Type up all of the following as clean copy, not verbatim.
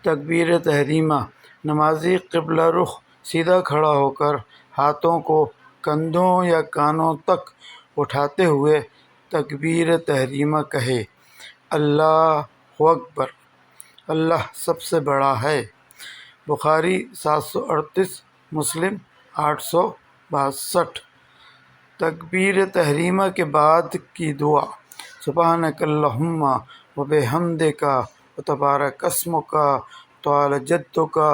तकबीर तहरीमा, नमाजी क़िबला रुख सीधा खड़ा होकर हाथों को कंधों या कानों तक उठाते हुए तकबीर तहरीमा कहे, अल्लाहु अकबर, अल्लाह सबसे बड़ा है। बुखारी 738, मुस्लिम 862। तकबीर तहरीमा के बाद की दुआ, सुब्हानकल्लाहुम्मा व बिहम्दिका व तबारक अस्मुका तआला जद्दुका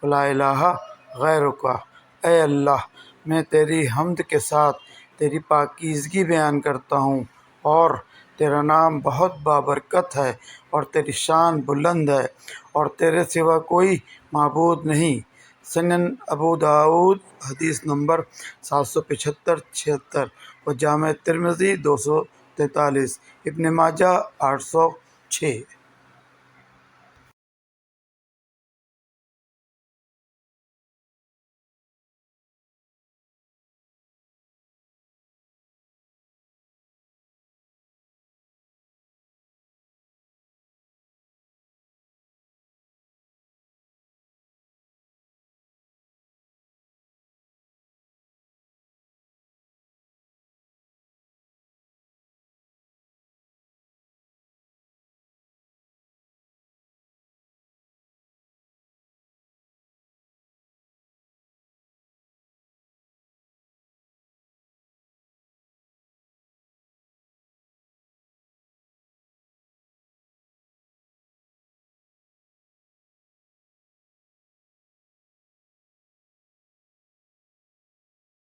व ला इलाहा गैरुका। ऐ अल्लाह, मैं तेरी हम्द के साथ तेरी पाकीज़गी बयान करता हूँ और तेरा नाम बहुत बाबरकत है और तेरी शान बुलंद है और तेरे सिवा कोई माबूद नहीं। सनन अबू दाऊद हदीस नंबर 775-76 व जामे तिर्मिज़ी 243, इब्न माजा 806।